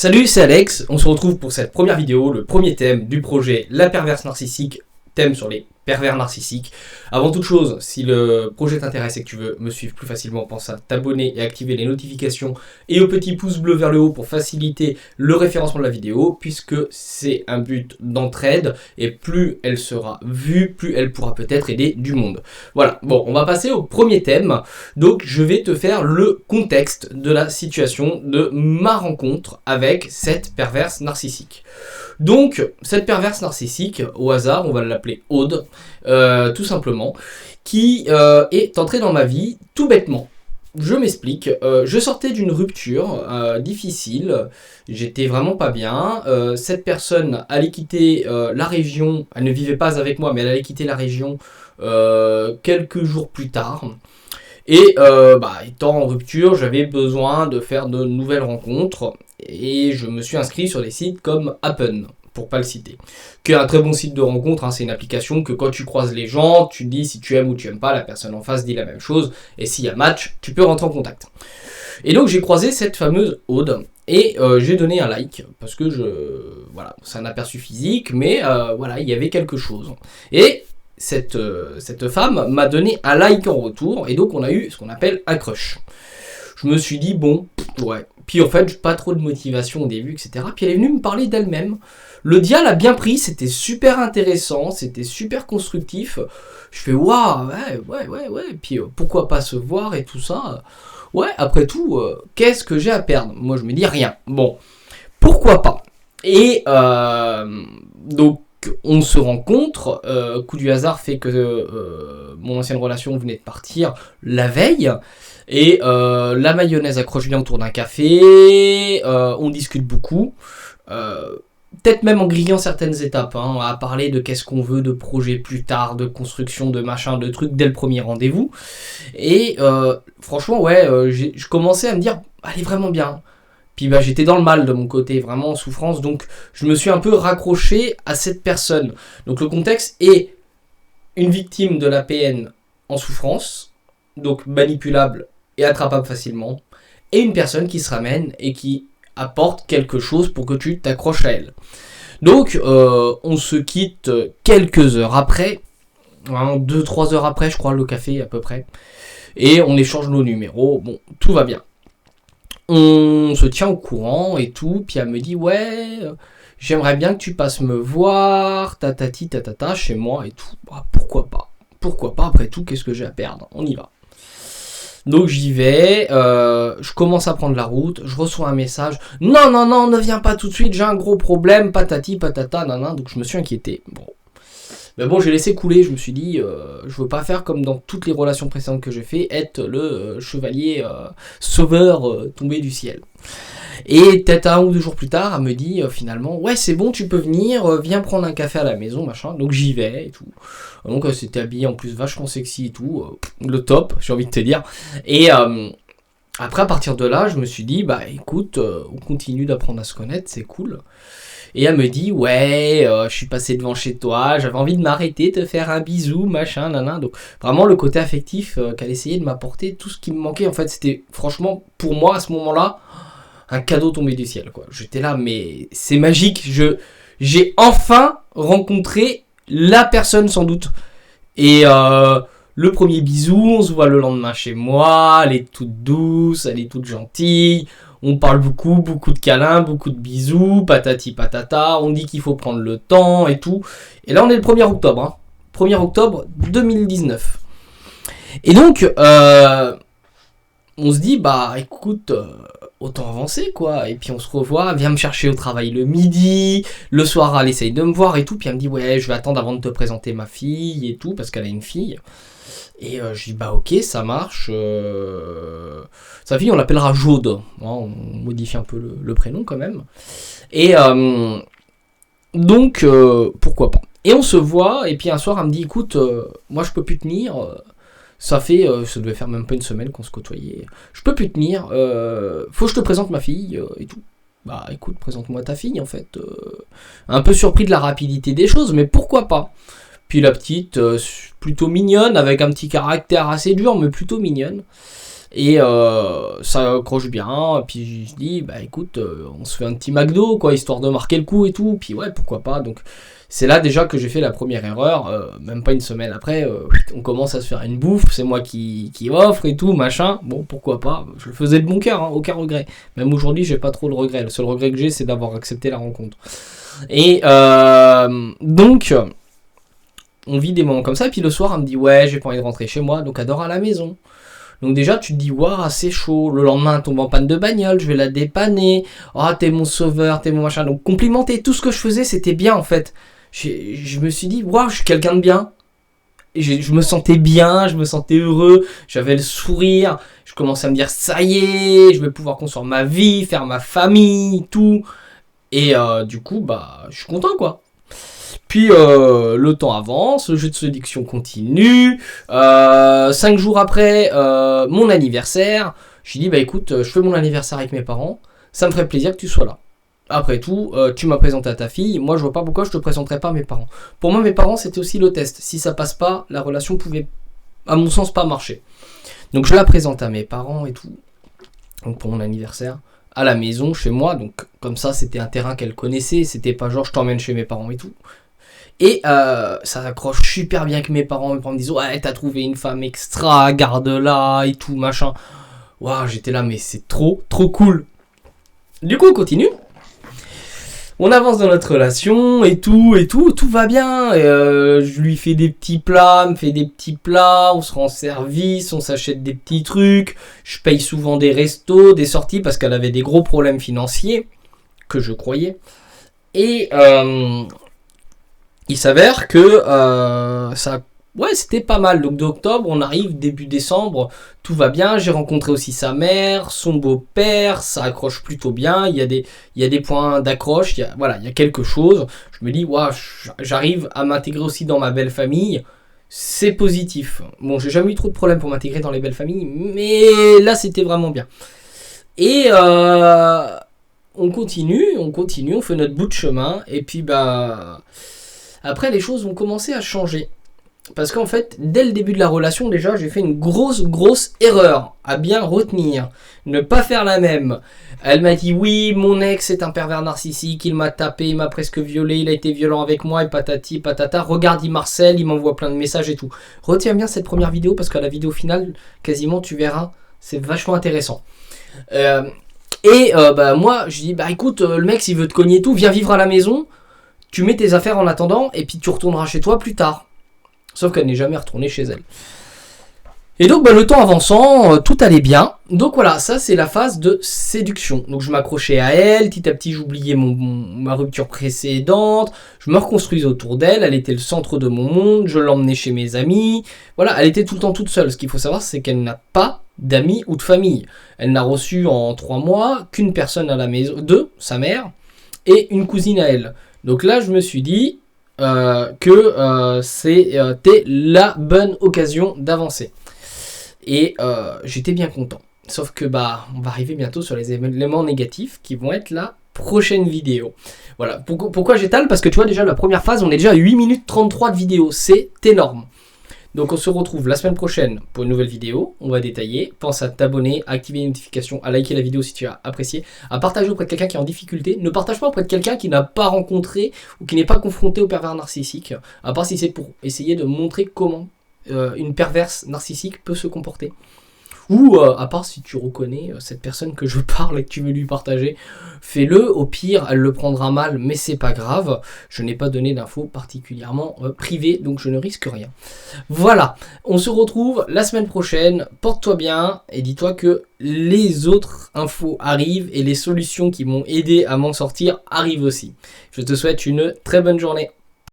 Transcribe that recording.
Salut, c'est Alex, on se retrouve pour cette première vidéo, le premier thème du projet La Perverse Narcissique, thème sur les pervers narcissiques. Avant toute chose, si le projet t'intéresse et que tu veux me suivre plus facilement, pense à t'abonner et activer les notifications et au petit pouce bleu vers le haut pour faciliter le référencement de la vidéo, puisque c'est un but d'entraide et plus elle sera vue, plus elle pourra peut-être aider du monde. Voilà, bon, on va passer au premier thème. Donc je vais te faire le contexte de la situation de ma rencontre avec cette perverse narcissique. Donc, cette perverse narcissique, au hasard, on va l'appeler Aude, tout simplement, qui est entrée dans ma vie tout bêtement. Je m'explique, je sortais d'une rupture difficile, j'étais vraiment pas bien, cette personne allait quitter la région, elle ne vivait pas avec moi, mais elle allait quitter la région quelques jours plus tard. Et étant en rupture, j'avais besoin de faire de nouvelles rencontres et je me suis inscrit sur des sites comme Happen, pour pas le citer, qui est un très bon site de rencontre, hein. C'est une application que quand tu croises les gens, tu dis si tu aimes ou tu aimes pas, la personne en face dit la même chose et s'il y a match, tu peux rentrer en contact. Et donc j'ai croisé cette fameuse Aude et j'ai donné un like parce que c'est un aperçu physique, mais il y avait quelque chose. Et cette femme m'a donné un like en retour et donc on a eu ce qu'on appelle un crush. Je me suis dit bon, ouais. Puis en fait, pas trop de motivation au début, etc. Puis elle est venue me parler d'elle-même. Le dial a bien pris, c'était super intéressant, c'était super constructif. Je fais waouh, ouais. Puis pourquoi pas se voir et tout ça. Ouais, après tout, qu'est-ce que j'ai à perdre? Moi je me dis rien. Bon, pourquoi pas? Et donc on se rencontre, coup du hasard fait que mon ancienne relation venait de partir la veille, et la mayonnaise accroche bien autour d'un café, on discute beaucoup, peut-être même en grillant certaines étapes, hein, à parler de qu'est-ce qu'on veut, de projet plus tard, de construction, de machin, de trucs dès le premier rendez-vous, et franchement je commençais à me dire, elle est vraiment bien. Puis j'étais dans le mal de mon côté, vraiment en souffrance, donc je me suis un peu raccroché à cette personne. Donc le contexte est une victime de la PN en souffrance, donc manipulable et attrapable facilement, et une personne qui se ramène et qui apporte quelque chose pour que tu t'accroches à elle. Donc on se quitte quelques heures après, 2-3 heures après je crois, le café à peu près, et on échange nos numéros, bon, tout va bien. On se tient au courant et tout, puis elle me dit ouais, j'aimerais bien que tu passes me voir, tatati tatata, chez moi et tout. Ah, pourquoi pas, après tout, qu'est-ce que j'ai à perdre, on y va. Donc j'y vais, je commence à prendre la route, je reçois un message, non, ne viens pas tout de suite, j'ai un gros problème, patati patata, nanana, donc je me suis inquiété. Mais bon, j'ai laissé couler, je me suis dit, je veux pas faire comme dans toutes les relations précédentes que j'ai fait, être le chevalier sauveur tombé du ciel. Et peut-être 1 ou 2 jours plus tard, elle me dit finalement, ouais c'est bon, tu peux venir, viens prendre un café à la maison, machin. Donc j'y vais et tout. Donc elle s'était habillée en plus vachement sexy et tout, le top, j'ai envie de te dire. Et après à partir de là, je me suis dit, écoute, on continue d'apprendre à se connaître, c'est cool. Et elle me dit, ouais, je suis passé devant chez toi, j'avais envie de m'arrêter, te faire un bisou, machin, nanan. Donc vraiment le côté affectif qu'elle essayait de m'apporter, tout ce qui me manquait, en fait, c'était franchement, pour moi, à ce moment-là, un cadeau tombé du ciel, quoi. J'étais là, mais c'est magique, j'ai enfin rencontré la personne, sans doute. Et le premier bisou, on se voit le lendemain chez moi, elle est toute douce, elle est toute gentille. On parle beaucoup de câlins, beaucoup de bisous, patati patata, on dit qu'il faut prendre le temps et tout. Et là on est le 1er octobre, hein. 1er octobre 2019. Et donc, on se dit, écoute, autant avancer quoi. Et puis on se revoit, viens me chercher au travail le midi, le soir elle essaye de me voir et tout. Puis elle me dit, ouais, je vais attendre avant de te présenter ma fille et tout, parce qu'elle a une fille. Et je dis ok, ça marche. Sa fille on l'appellera Jaude, on modifie un peu le prénom quand même. Et donc pourquoi pas. Et on se voit et puis un soir elle me dit écoute, moi je peux plus tenir. Ça devait faire même pas une semaine qu'on se côtoyait. Je peux plus tenir. Faut que je te présente ma fille et tout. Écoute, présente-moi ta fille en fait. Un peu surpris de la rapidité des choses, mais pourquoi pas. Puis la petite, plutôt mignonne, avec un petit caractère assez dur, mais plutôt mignonne. Et ça accroche bien, puis je dis, bah écoute, on se fait un petit McDo, quoi, histoire de marquer le coup et tout, puis ouais, pourquoi pas. Donc c'est là déjà que j'ai fait la première erreur, même pas une semaine après, on commence à se faire une bouffe, c'est moi qui offre et tout, machin, bon, pourquoi pas, je le faisais de bon cœur, hein, aucun regret. Même aujourd'hui, j'ai pas trop de regrets, le seul regret que j'ai, c'est d'avoir accepté la rencontre. Et donc, on vit des moments comme ça, et puis le soir, elle me dit, ouais, j'ai pas envie de rentrer chez moi, donc elle dort à la maison. Donc déjà, tu te dis, waouh, c'est chaud. Le lendemain, elle tombe en panne de bagnole, je vais la dépanner. Ah, t'es mon sauveur, t'es mon machin. Donc complimenter tout ce que je faisais, c'était bien en fait. Je me suis dit, waouh, je suis quelqu'un de bien. Et je me sentais bien, je me sentais heureux, j'avais le sourire. Je commençais à me dire, ça y est, je vais pouvoir construire ma vie, faire ma famille, tout. Et du coup, bah, je suis content quoi. Puis le temps avance, le jeu de séduction continue. 5 jours après mon anniversaire, je dis bah écoute, je fais mon anniversaire avec mes parents, ça me ferait plaisir que tu sois là. Après tout, tu m'as présenté à ta fille, moi je vois pas pourquoi je te présenterais pas à mes parents. Pour moi mes parents c'était aussi le test. Si ça passe pas, la relation pouvait à mon sens pas marcher. Donc je la présente à mes parents et tout. Donc pour mon anniversaire, à la maison, chez moi, donc comme ça c'était un terrain qu'elle connaissait, c'était pas genre je t'emmène chez mes parents et tout. Et ça s'accroche super bien avec mes parents me disent ouais t'as trouvé une femme extra, garde-la et tout machin. Waouh, j'étais là mais c'est trop cool. Du coup on continue. On avance dans notre relation et tout va bien. Et, je lui fais des petits plats, me fait des petits plats, on se rend service, on s'achète des petits trucs. Je paye souvent des restos, des sorties parce qu'elle avait des gros problèmes financiers, que je croyais. Et il s'avère que ça, ouais, c'était pas mal. Donc d'octobre, on arrive début décembre, tout va bien. J'ai rencontré aussi sa mère, son beau-père, ça accroche plutôt bien. Il y a des points d'accroche, il y a quelque chose. Je me dis, waouh, j'arrive à m'intégrer aussi dans ma belle famille. C'est positif. Bon, j'ai jamais eu trop de problèmes pour m'intégrer dans les belles familles, mais là, c'était vraiment bien. Et on continue, on fait notre bout de chemin, et puis bah après les choses vont commencer à changer. Parce qu'en fait, dès le début de la relation, déjà, j'ai fait une grosse erreur à bien retenir. Ne pas faire la même. Elle m'a dit, oui, mon ex est un pervers narcissique, il m'a tapé, il m'a presque violé, il a été violent avec moi, et patati, patata. Regarde, il harcèle, il m'envoie plein de messages et tout. Retiens bien cette première vidéo, parce qu'à la vidéo finale, quasiment, tu verras, c'est vachement intéressant. Bah, moi, je dis, bah écoute, le mec, s'il veut te cogner tout, viens vivre à la maison, tu mets tes affaires en attendant, et puis tu retourneras chez toi plus tard. Sauf qu'elle n'est jamais retournée chez elle. Et donc, bah, le temps avançant, tout allait bien. Donc voilà, ça c'est la phase de séduction. Donc je m'accrochais à elle, petit à petit j'oubliais ma rupture précédente, je me reconstruisais autour d'elle, elle était le centre de mon monde, je l'emmenais chez mes amis. Voilà, elle était tout le temps toute seule. Ce qu'il faut savoir, c'est qu'elle n'a pas d'amis ou de famille. Elle n'a reçu en 3 mois qu'une personne à la maison, sa mère, et une cousine à elle. Donc là, je me suis dit que c'était la bonne occasion d'avancer. Et j'étais bien content. Sauf que bah on va arriver bientôt sur les éléments négatifs qui vont être la prochaine vidéo. Voilà. Pourquoi j'étale? Parce que tu vois déjà la première phase, on est déjà à 8 minutes 33 de vidéo. C'est énorme. Donc on se retrouve la semaine prochaine pour une nouvelle vidéo. On va détailler. Pense à t'abonner, à activer les notifications, à liker la vidéo si tu as apprécié, à partager auprès de quelqu'un qui est en difficulté. Ne partage pas auprès de quelqu'un qui n'a pas rencontré ou qui n'est pas confronté au pervers narcissique. À part si c'est pour essayer de montrer comment une perverse narcissique peut se comporter. Ou à part si tu reconnais cette personne que je parle et que tu veux lui partager, fais-le. Au pire, elle le prendra mal, mais c'est pas grave. Je n'ai pas donné d'infos particulièrement privées, donc je ne risque rien. Voilà, on se retrouve la semaine prochaine. Porte-toi bien et dis-toi que les autres infos arrivent et les solutions qui m'ont aidé à m'en sortir arrivent aussi. Je te souhaite une très bonne journée.